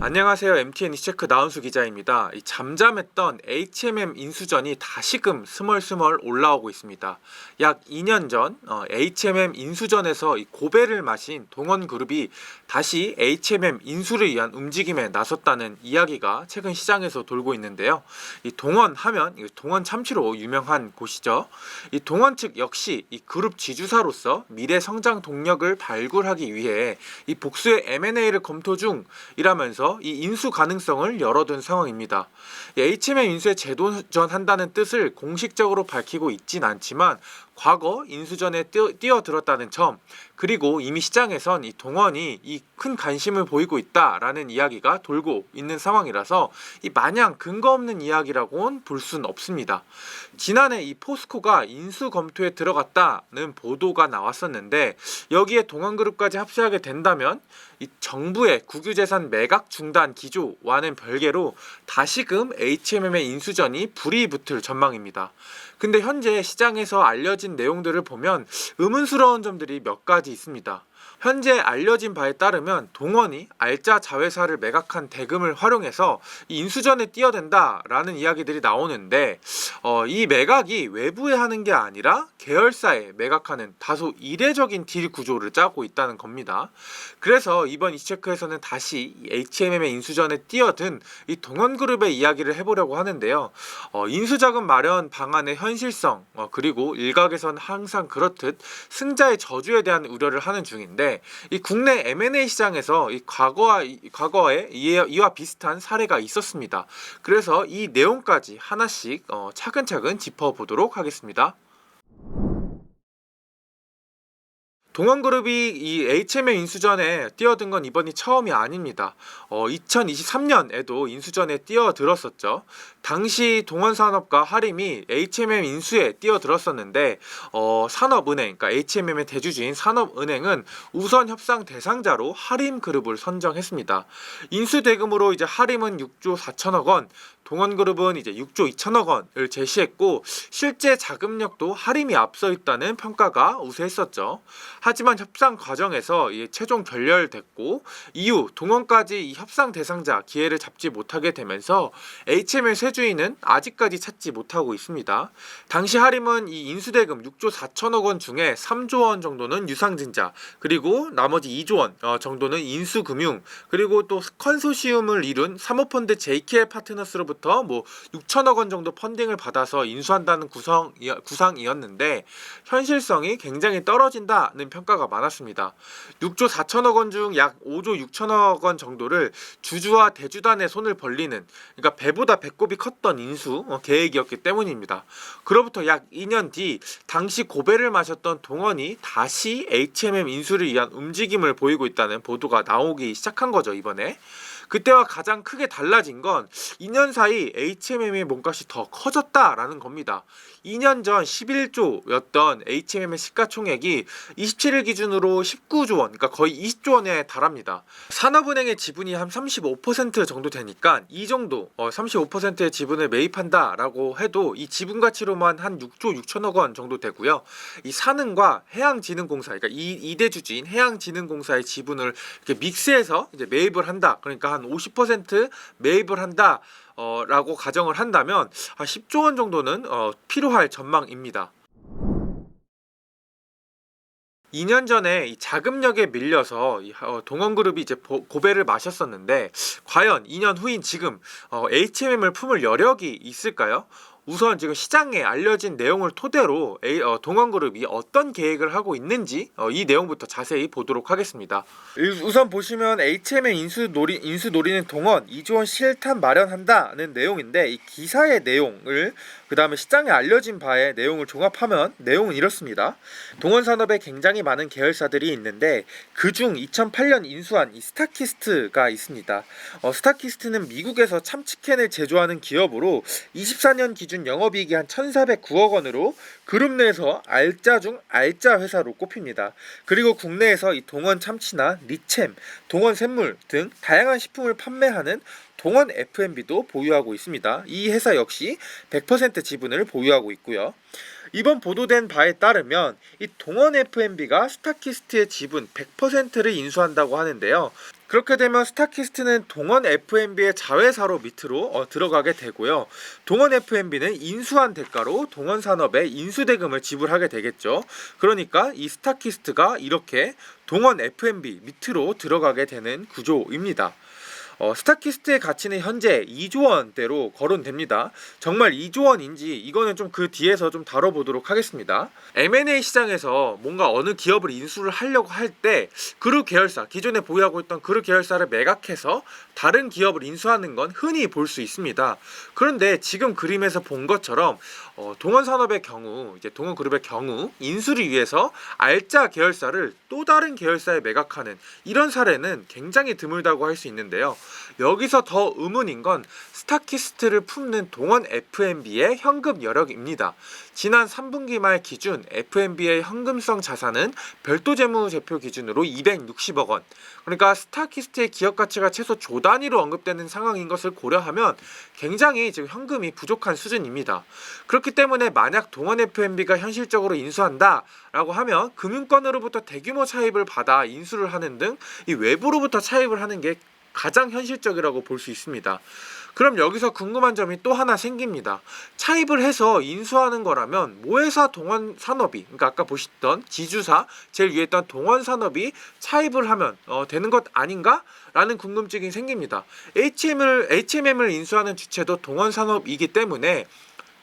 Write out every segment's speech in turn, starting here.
안녕하세요. MTN 이체크 나은수 기자입니다. 이 잠잠했던 HMM 인수전이 다시금 스멀스멀 올라오고 있습니다. 약 2년 전 HMM 인수전에서 이 고배를 마신 동원그룹이 다시 HMM 인수를 위한 움직임에 나섰다는 이야기가 최근 시장에서 돌고 있는데요. 이 동원하면 동원 참치로 유명한 곳이죠. 이 동원 측 역시 이 그룹 지주사로서 미래 성장 동력을 발굴하기 위해 이 복수의 M&A를 검토 중이라면서 이 인수 가능성을 열어둔 상황입니다. HMM 인수에 재도전한다는 뜻을 공식적으로 밝히고 있진 않지만 과거 인수전에 뛰어들었다는 점, 그리고 이미 시장에선 이 동원이 이 큰 관심을 보이고 있다라는 이야기가 돌고 있는 상황이라서 이 마냥 근거 없는 이야기라고는 볼 수는 없습니다. 지난해 이 포스코가 인수 검토에 들어갔다는 보도가 나왔었는데 여기에 동원그룹까지 합세하게 된다면 이 정부의 국유재산 매각 중단 기조와는 별개로 다시금 HMM의 인수전이 불이 붙을 전망입니다. 근데 현재 시장에서 알려진 내용들을 보면 의문스러운 점들이 몇 가지 있습니다. 현재 알려진 바에 따르면 동원이 알짜 자회사를 매각한 대금을 활용해서 이 인수전에 뛰어든다라는 이야기들이 나오는데 이 매각이 외부에 하는 게 아니라 계열사에 매각하는 다소 이례적인 딜 구조를 짜고 있다는 겁니다. 그래서 이번 이체크에서는 다시 HMM의 인수전에 뛰어든 이 동원그룹의 이야기를 해보려고 하는데요. 인수자금 마련 방안의 현실성, 그리고 일각에선 항상 그렇듯 승자의 저주에 대한 우려를 하는 중인데 이 국내 M&A 시장에서 이 과거에 이와 비슷한 사례가 있었습니다. 그래서 이 내용까지 하나씩 차근차근 짚어보도록 하겠습니다. 동원그룹이 이 HMM 인수전에 뛰어든 건 이번이 처음이 아닙니다. 2023년에도 인수전에 뛰어들었었죠. 당시 동원산업과 하림이 HMM 인수에 뛰어들었었는데 산업은행, 그러니까 HMM의 대주주인 산업은행은 우선 협상 대상자로 하림그룹을 선정했습니다. 인수 대금으로 이제 하림은 6조 4천억 원, 동원그룹은 이제 6조 2천억 원을 제시했고 실제 자금력도 하림이 앞서 있다는 평가가 우세했었죠. 하지만 협상 과정에서 최종 결렬됐고 이후 동원까지 이 협상 대상자 기회를 잡지 못하게 되면서 HMM 세주인은 아직까지 찾지 못하고 있습니다. 당시 하림은 이 인수대금 6조 4천억 원 중에 3조 원 정도는 유상증자, 그리고 나머지 2조 원 정도는 인수금융, 그리고 또 컨소시움을 이룬 사모펀드 JK 파트너스로부터 6천억 원 정도 펀딩을 받아서 인수한다는 구상이었는데 현실성이 굉장히 떨어진다는 평가가 많았습니다. 6조 4천억 원 중 약 5조 6천억 원 정도를 주주와 대주단의 손을 벌리는, 그러니까 배보다 배꼽이 컸던 인수 계획이었기 때문입니다. 그로부터 약 2년 뒤 당시 고배를 마셨던 동원이 다시 HMM 인수를 위한 움직임을 보이고 있다는 보도가 나오기 시작한 거죠, 이번에. 그때와 가장 크게 달라진 건 2년 사이 HMM의 몸값이 더 커졌다라는 겁니다. 2년 전 11조였던 HMM의 시가총액이 27일 기준으로 19조 원, 그러니까 거의 20조 원에 달합니다. 산업은행의 지분이 한 35% 정도 되니까 이 정도 35%의 지분을 매입한다라고 해도 이 지분 가치로만 한 6조 6천억 원 정도 되고요. 이 산은과 해양진흥공사, 그러니까 이 대주주인 해양진흥공사의 지분을 이렇게 믹스해서 이제 매입을 한다. 그러니까 한 50% 매입을 한다. 라고 가정을 한다면 10조 원 정도는 필요할 전망입니다. 2년 전에 이 자금력에 밀려서 동원그룹이 이제 고배를 마셨었는데 과연 2년 후인 지금 HMM을 품을 여력이 있을까요? 우선 지금 시장에 알려진 내용을 토대로 동원그룹이 어떤 계획을 하고 있는지 이 내용부터 자세히 보도록 하겠습니다. 우선 보시면 HMM 인수 노리는 동원 2조 원 실탄 마련한다는 내용인데 이 기사의 내용을 그 다음에 시장에 알려진 바의 내용을 종합하면 내용은 이렇습니다. 동원산업에 굉장히 많은 계열사들이 있는데 그중 2008년 인수한 이 스타키스트가 있습니다. 스타키스트는 미국에서 참치캔을 제조하는 기업으로 24년 기준 영업이익이 한 1,409억 원으로 그룹 내에서 알짜 중 알짜 회사로 꼽힙니다. 그리고 국내에서 이 동원 참치나 리챔, 동원 샘물 등 다양한 식품을 판매하는 동원 F&B도 보유하고 있습니다. 이 회사 역시 100% 지분을 보유하고 있고요. 이번 보도된 바에 따르면 이 동원 F&B가 스타키스트의 지분 100%를 인수한다고 하는데요. 그렇게 되면 스타키스트는 동원 F&B의 자회사로 밑으로 들어가게 되고요. 동원 F&B는 인수한 대가로 동원산업에 인수대금을 지불하게 되겠죠. 그러니까 이 스타키스트가 이렇게 동원 F&B 밑으로 들어가게 되는 구조입니다. 스타키스트의 가치는 현재 2조 원대로 거론됩니다. 정말 2조 원인지 이거는 좀 그 뒤에서 좀 다뤄보도록 하겠습니다. M&A 시장에서 뭔가 어느 기업을 인수를 하려고 할 때 그룹 계열사, 기존에 보유하고 있던 그룹 계열사를 매각해서 다른 기업을 인수하는 건 흔히 볼 수 있습니다. 그런데 지금 그림에서 본 것처럼 동원산업의 경우, 이제 동원그룹의 경우 인수를 위해서 알짜 계열사를 또 다른 계열사에 매각하는 이런 사례는 굉장히 드물다고 할 수 있는데요. 여기서 더 의문인 건 스타키스트를 품는 동원 F&B의 현금 여력입니다. 지난 3분기 말 기준 F&B의 현금성 자산은 별도 재무제표 기준으로 260억 원. 그러니까 스타키스트의 기업 가치가 최소 조 단위로 언급되는 상황인 것을 고려하면 굉장히 지금 현금이 부족한 수준입니다. 그렇기 때문에 만약 동원 F&B가 현실적으로 인수한다라고 하면 금융권으로부터 대규모 차입을 받아 인수를 하는 등 이 외부로부터 차입을 하는 게 가장 현실적이라고 볼 수 있습니다. 그럼 여기서 궁금한 점이 또 하나 생깁니다. 차입을 해서 인수하는 거라면 모회사 동원산업이, 그러니까 아까 보셨던 지주사 제일 위에 있던 동원산업이 차입을 하면 되는 것 아닌가? 라는 궁금증이 생깁니다. HMM을 인수하는 주체도 동원산업이기 때문에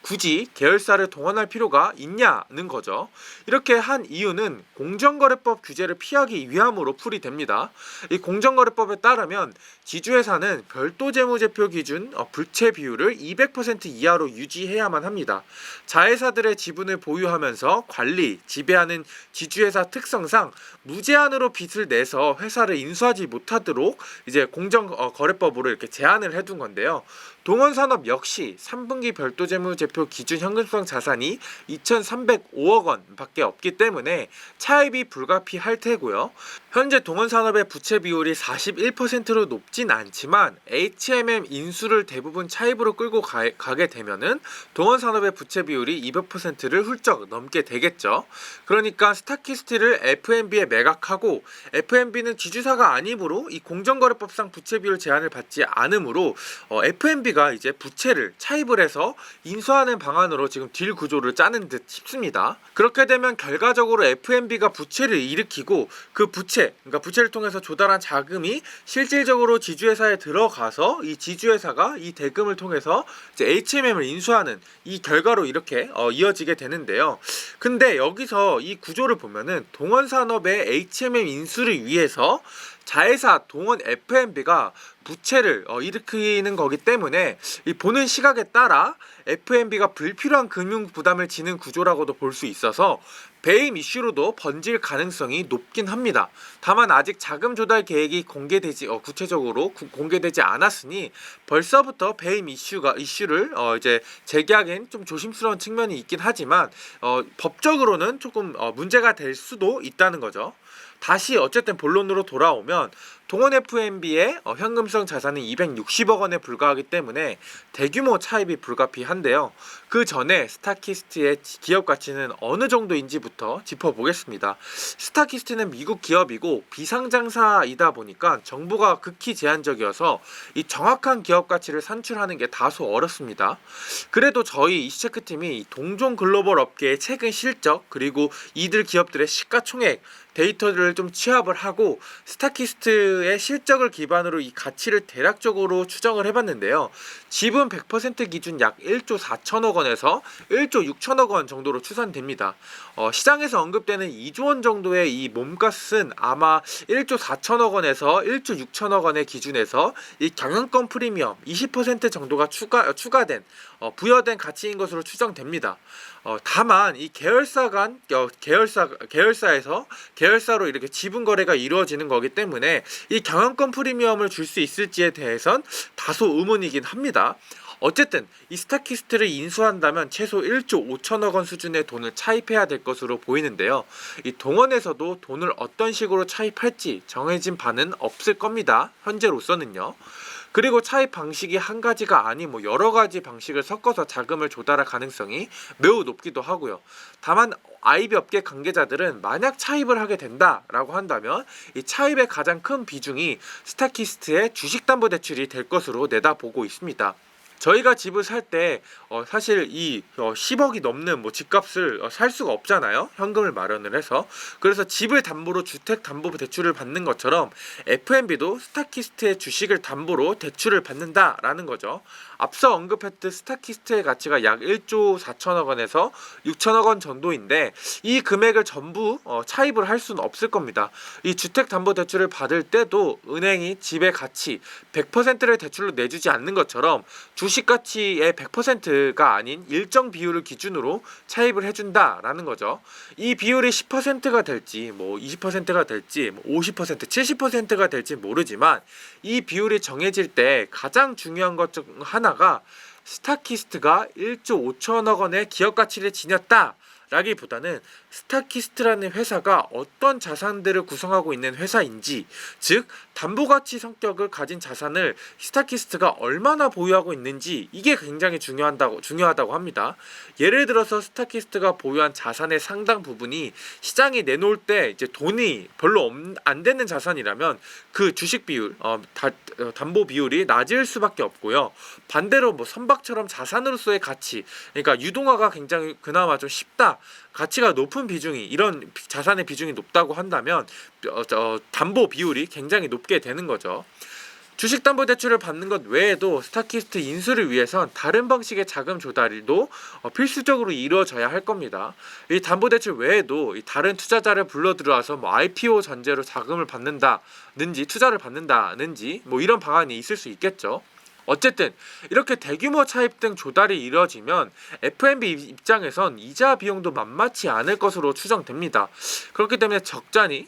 굳이 계열사를 동원할 필요가 있냐는 거죠. 이렇게 한 이유는 공정거래법 규제를 피하기 위함으로 풀이됩니다. 이 공정거래법에 따르면 지주회사는 별도 재무제표 기준 불채 비율을 200% 이하로 유지해야만 합니다. 자회사들의 지분을 보유하면서 관리, 지배하는 지주회사 특성상 무제한으로 빚을 내서 회사를 인수하지 못하도록 이제 공정거래법으로 이렇게 제한을 해둔 건데요. 동원산업 역시 3분기 별도 재무제표 기준 현금성 자산이 2,305억 원밖에 없기 때문에 차입이 불가피할 테고요. 현재 동원산업의 부채 비율이 41%로 높진 않지만 HMM 인수를 대부분 차입으로 끌고 가게 되면은 동원산업의 부채 비율이 200%를 훌쩍 넘게 되겠죠. 그러니까 스타키스트를 F&B에 매각하고 F&B는 지주사가 아니므로 이 공정거래법상 부채 비율 제한을 받지 않으므로 F&B가 이제 부채를 차입을 해서 인수하는 방안으로 지금 딜 구조를 짜는 듯 싶습니다. 그렇게 되면 결과적으로 F&B가 부채를 일으키고 그 부채, 그러니까 부채를 통해서 조달한 자금이 실질적으로 지주회사에 들어가서 이 지주회사가 이 대금을 통해서 이제 HMM을 인수하는 이 결과로 이렇게 이어지게 되는데요. 근데 여기서 이 구조를 보면은 동원산업의 HMM 인수를 위해서 자회사 동원 F&B가 부채를 일으키는 거기 때문에 이 보는 시각에 따라 F&B가 불필요한 금융 부담을 지는 구조라고도 볼 수 있어서 배임 이슈로도 번질 가능성이 높긴 합니다. 다만 아직 자금 조달 계획이 구체적으로 공개되지 않았으니 벌써부터 배임 이슈를 이제 제기하기엔 좀 조심스러운 측면이 있긴 하지만 법적으로는 조금 문제가 될 수도 있다는 거죠. 다시 어쨌든 본론으로 돌아오면 동원 F&B의 현금성 자산은 260억 원에 불과하기 때문에 대규모 차입이 불가피한데요. 그 전에 스타키스트의 기업 가치는 어느 정도인지부터 짚어보겠습니다. 스타키스트는 미국 기업이고 비상장사이다 보니까 정보가 극히 제한적이어서 이 정확한 기업 가치를 산출하는 게 다소 어렵습니다. 그래도 저희 이시체크팀이 동종 글로벌 업계의 최근 실적 그리고 이들 기업들의 시가총액 데이터를 좀 취합을 하고 스타키스트의 실적을 기반으로 이 가치를 대략적으로 추정을 해봤는데요. 지분 100% 기준 약 1조 4천억 원에서 1조 6천억 원 정도로 추산됩니다. 시장에서 언급되는 2조 원 정도의 이 몸값은 아마 1조 4천억 원에서 1조 6천억 원의 기준에서 이 경영권 프리미엄 20% 정도가 추가된 부여된 가치인 것으로 추정됩니다. 다만 이 계열사로 이렇게 지분 거래가 이루어지는 거기 때문에 이 경영권 프리미엄을 줄 수 있을지에 대해선 다소 의문이긴 합니다. 어쨌든 이 스타키스트를 인수한다면 최소 1조 5천억 원 수준의 돈을 차입해야 될 것으로 보이는데요. 이 동원에서도 돈을 어떤 식으로 차입할지 정해진 바는 없을 겁니다. 현재로서는요. 그리고 차입 방식이 한 가지가 아닌 뭐 여러 가지 방식을 섞어서 자금을 조달할 가능성이 매우 높기도 하고요. 다만 IB 업계 관계자들은 만약 차입을 하게 된다라고 한다면 이 차입의 가장 큰 비중이 스타키스트의 주식담보대출이 될 것으로 내다보고 있습니다. 저희가 집을 살 때 사실 이 10억이 넘는 뭐 집값을 살 수가 없잖아요. 현금을 마련을 해서. 그래서 집을 담보로 주택담보대출을 받는 것처럼 FMB도 스타키스트의 주식을 담보로 대출을 받는다라는 거죠. 앞서 언급했듯 스타키스트의 가치가 약 1조 4천억 원에서 6천억 원 정도인데 이 금액을 전부 차입을 할 수는 없을 겁니다. 이 주택담보대출을 받을 때도 은행이 집의 가치 100%를 대출로 내주지 않는 것처럼 주식 가치의 100%가 아닌 일정 비율을 기준으로 차입을 해준다라는 거죠. 이 비율이 10%가 될지 뭐 20%가 될지 50%, 70%가 될지 모르지만 이 비율이 정해질 때 가장 중요한 것 중 하나가 스타키스트가 1조 5천억 원의 기업 가치를 지녔다 라기보다는 스타키스트라는 회사가 어떤 자산들을 구성하고 있는 회사인지, 즉 담보가치 성격을 가진 자산을 스타키스트가 얼마나 보유하고 있는지, 이게 굉장히 중요하다고 합니다. 예를 들어서 스타키스트가 보유한 자산의 상당 부분이 시장에 내놓을 때 이제 돈이 별로 안 되는 자산이라면 그 주식 비율, 담보 비율이 낮을 수밖에 없고요. 반대로 뭐 선박처럼 자산으로서의 가치, 그러니까 유동화가 굉장히 그나마 좀 쉽다, 가치가 높은 비중이, 이런 자산의 비중이 높다고 한다면 담보 비율이 굉장히 높게 되는 거죠. 주식담보대출을 받는 것 외에도 스타키스트 인수를 위해선 다른 방식의 자금 조달도 필수적으로 이루어져야 할 겁니다. 이 담보대출 외에도 이 다른 투자자를 불러 들어와서 뭐 IPO 전제로 자금을 받는다든지 투자를 받는다든지 뭐 이런 방안이 있을 수 있겠죠. 어쨌든 이렇게 대규모 차입 등 조달이 이뤄지면 FMB 입장에선 이자 비용도 만만치 않을 것으로 추정됩니다. 그렇기 때문에 적잖이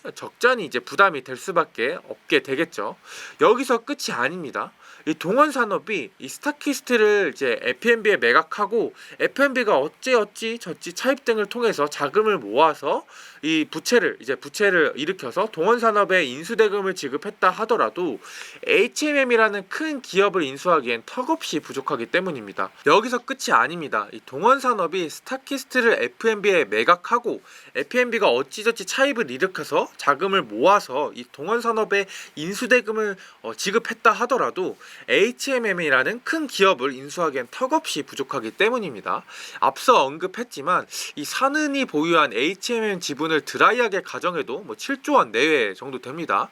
이제 부담이 될 수밖에 없게 되겠죠. 여기서 끝이 아닙니다. 이 동원 산업이 이 스타키스트를 이제 FMB에 매각하고 FMB가 어찌 차입 등을 통해서 자금을 모아서 이 부채를 일으켜서 동원 산업에 인수대금을 지급했다 하더라도 HMM이라는 큰 기업을 인수하기엔 턱없이 부족하기 때문입니다. 여기서 끝이 아닙니다. 이 동원 산업이 스타키스트를 FMB에 매각하고 FMB가 어찌저찌 차입을 일으켜서 자금을 모아서 이 동원 산업에 인수대금을 지급했다 하더라도 HMM이라는 큰 기업을 인수하기엔 턱없이 부족하기 때문입니다. 앞서 언급했지만 이 산은이 보유한 HMM 지분을 드라이하게 가정해도 뭐 7조 원 내외 정도 됩니다.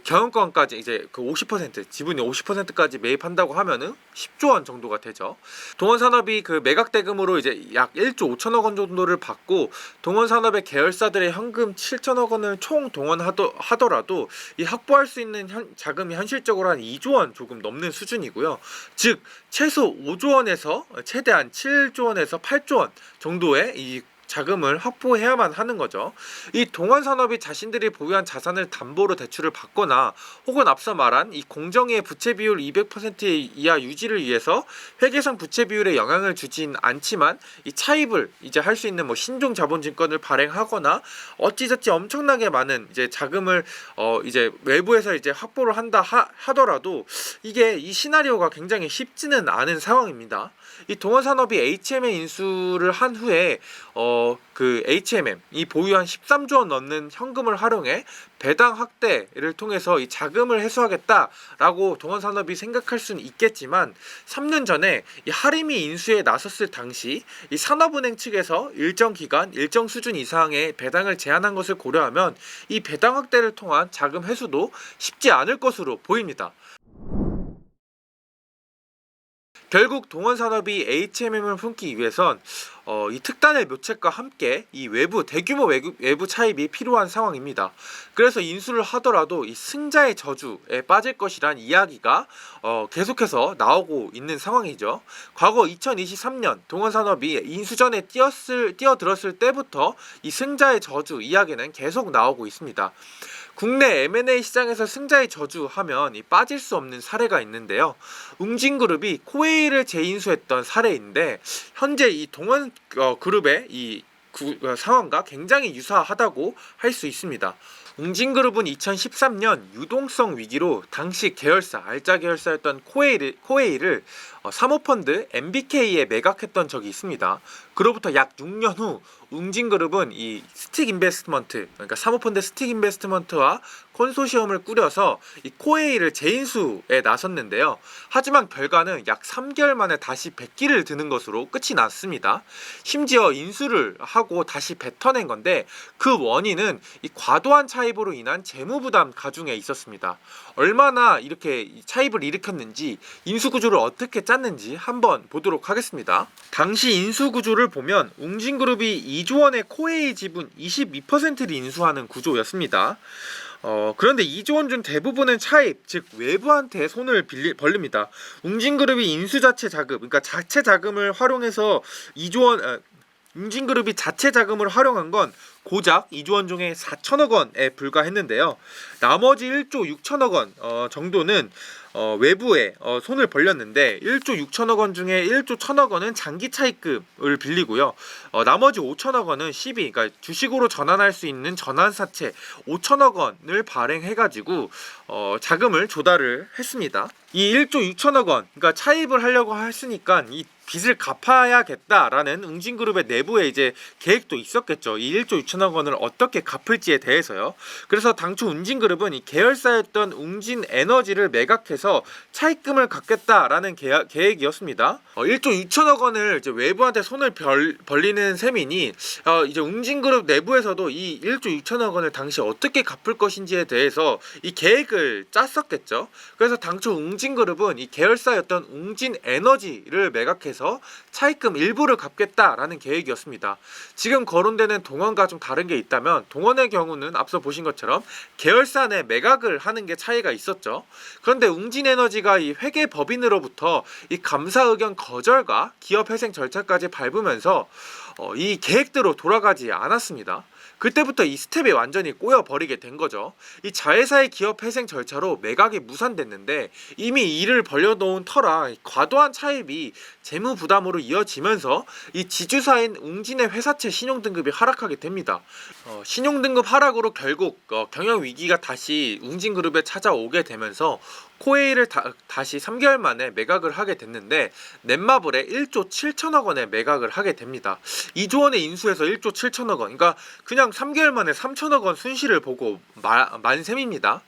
경영권까지 이제 그 50% 지분이 50%까지 매입한다고 하면은 10조 원 정도가 되죠. 동원산업이 그 매각 대금으로 이제 약 1조 5천억 원 정도를 받고 동원산업의 계열사들의 현금 7천억 원을 총 동원하더라도 이 확보할 수 있는 자금이 현실적으로 한 2조 원 조금 넘는 수준이고요. 즉 최소 5조 원에서 최대한 7조 원에서 8조 원 정도의 이 자금을 확보해야만 하는 거죠. 이 동원산업이 자신들이 보유한 자산을 담보로 대출을 받거나 혹은 앞서 말한 이 공정의 부채 비율 200% 이하 유지를 위해서 회계상 부채 비율에 영향을 주진 않지만 이 차입을 이제 할 수 있는 뭐 신종 자본증권을 발행하거나 어찌저찌 엄청나게 많은 이제 자금을 이제 외부에서 이제 확보를 한다 하더라도 이게 이 시나리오가 굉장히 쉽지는 않은 상황입니다. 이 동원산업이 HMM 인수를 한 후에 그 HMM이 보유한 13조 원 넘는 현금을 활용해 배당 확대를 통해서 이 자금을 회수하겠다라고 동원산업이 생각할 수는 있겠지만 3년 전에 이 하림이 인수에 나섰을 당시 이 산업은행 측에서 일정 기간 일정 수준 이상의 배당을 제한한 것을 고려하면 이 배당 확대를 통한 자금 회수도 쉽지 않을 것으로 보입니다. 결국 동원산업이 HMM을 품기 위해선 이 특단의 묘책과 함께 이 대규모 외부 차입이 필요한 상황입니다. 그래서 인수를 하더라도 이 승자의 저주에 빠질 것이란 이야기가 계속해서 나오고 있는 상황이죠. 과거 2023년 동원산업이 인수전에 뛰어들었을 때부터 이 승자의 저주 이야기는 계속 나오고 있습니다. 국내 M&A 시장에서 승자의 저주하면 빠질 수 없는 사례가 있는데요. 웅진그룹이 코웨이를 재인수했던 사례인데 현재 이 동원 그룹의 이 상황과 굉장히 유사하다고 할 수 있습니다. 웅진그룹은 2013년 유동성 위기로 당시 계열사, 알짜 계열사였던 코웨이를 사모펀드 MBK에 매각했던 적이 있습니다. 그로부터 약 6년 후 웅진그룹은 이 스틱 인베스트먼트, 그러니까 사모펀드 스틱 인베스트먼트와 콘소시엄을 꾸려서 이 코웨이를 재인수에 나섰는데요. 하지만 결과는 약 3개월 만에 다시 백기를 드는 것으로 끝이 났습니다. 심지어 인수를 하고 다시 뱉어낸 건데 그 원인은 이 과도한 차입으로 인한 재무부담 가중에 있었습니다. 얼마나 이렇게 차입을 일으켰는지 인수구조를 어떻게 짰는지 한번 보도록 하겠습니다. 당시 인수구조를 보면 웅진그룹이 2조 원의 코웨이 지분 22%를 인수하는 구조였습니다. 그런데 2조 원 중 대부분은 차입, 즉 외부한테 손을 벌립니다. 웅진그룹이 인수 자체 자금, 그러니까 자체 자금을 활용해서 2조 원, 웅진그룹이 자체 자금을 활용한 건 고작 2조 원 중에 4천억 원에 불과했는데요. 나머지 1조 6천억 원 정도는 외부에 손을 벌렸는데 1조 6천억 원 중에 1조 1천억 원은 장기 차입금을 빌리고요. 나머지 5천억 원은 시비, 그러니까 주식으로 전환할 수 있는 전환사채 5천억 원을 발행해가지고 자금을 조달을 했습니다. 이 1조 6천억 원, 그러니까 차입을 하려고 했으니까 이 빚을 갚아야겠다라는 웅진그룹의 내부에 이제 계획도 있었겠죠. 이 1조 6천억 원을 어떻게 갚을지에 대해서요. 그래서 당초 웅진그룹은 이 계열사였던 웅진에너지를 매각해서 차입금을 갚겠다라는 계획이었습니다. 1조 6천억 원을 이제 외부한테 손을 벌리는 셈이니 이제 웅진그룹 내부에서도 이 1조 6천억 원을 당시 어떻게 갚을 것인지에 대해서 이 계획을 짰었겠죠. 그래서 당초 웅진그룹은 이 계열사였던 웅진에너지를 매각해서 차입금 일부를 갚겠다라는 계획이었습니다. 지금 거론되는 동원과 좀 다른 게 있다면 동원의 경우는 앞서 보신 것처럼 계열사 내 매각을 하는 게 차이가 있었죠. 그런데 웅진에너지가 이 회계법인으로부터 이 감사 의견 거절과 기업 회생 절차까지 밟으면서 이 계획대로 돌아가지 않았습니다. 그때부터 이 스텝이 완전히 꼬여버리게 된 거죠. 이 자회사의 기업 회생 절차로 매각이 무산됐는데 이미 이를 벌려놓은 터라 과도한 차입이 재무 부담으로 이어지면서 이 지주사인 웅진의 회사채 신용등급이 하락하게 됩니다. 신용등급 하락으로 결국 경영 위기가 다시 웅진그룹에 찾아오게 되면서 코웨이를 다시 3개월 만에 매각을 하게 됐는데 넷마블에 1조 7천억 원에 매각을 하게 됩니다. 2조 원의 인수에서 1조 7천억 원, 그러니까 그냥 3개월 만에 3천억 원 순실을 보고 만 셈입니다.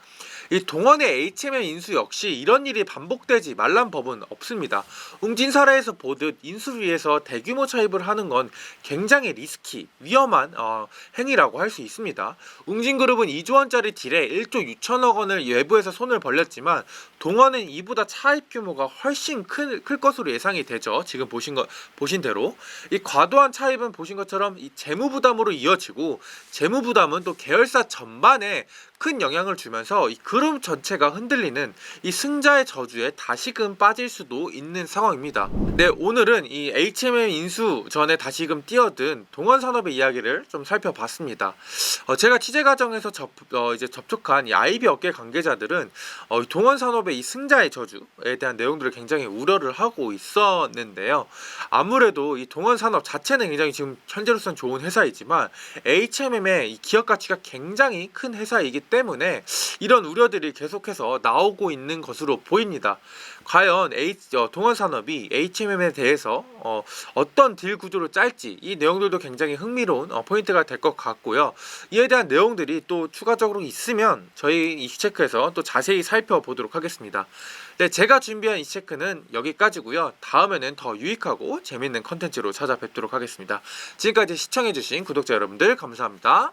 이 동원의 HMM 인수 역시 이런 일이 반복되지 말란 법은 없습니다. 웅진사례에서 보듯 인수를 위해서 대규모 차입을 하는 건 굉장히 위험한 행위라고 할 수 있습니다. 웅진그룹은 2조 원짜리 딜에 1조 6천억 원을 외부에서 손을 벌렸지만 동원은 이보다 차입 규모가 훨씬 클 것으로 예상이 되죠. 지금 보신 대로 이 과도한 차입은 보신 것처럼 이 재무 부담으로 이어지고 재무 부담은 또 계열사 전반에 큰 영향을 주면서 이 그룹 전체가 흔들리는 이 승자의 저주에 다시금 빠질 수도 있는 상황입니다. 네, 오늘은 이 HMM 인수 전에 다시금 뛰어든 동원산업의 이야기를 좀 살펴봤습니다. 제가 취재 과정에서 이제 접촉한 이 IB 업계 관계자들은 동원산업의 이 승자의 저주에 대한 내용들을 굉장히 우려를 하고 있었는데요. 아무래도 이 동원산업 자체는 굉장히 지금 현재로서는 좋은 회사이지만 HMM의 이 기업 가치가 굉장히 큰 회사이기 때문에 이런 우려들이 계속해서 나오고 있는 것으로 보입니다. 과연 동원산업이 HMM에 대해서 어떤 딜 구조를 짤지 이 내용들도 굉장히 흥미로운 포인트가 될 것 같고요. 이에 대한 내용들이 또 추가적으로 있으면 저희 이슈체크에서 또 자세히 살펴보도록 하겠습니다. 네, 제가 준비한 이슈체크는 여기까지고요. 다음에는 더 유익하고 재밌는 컨텐츠로 찾아뵙도록 하겠습니다. 지금까지 시청해주신 구독자 여러분들 감사합니다.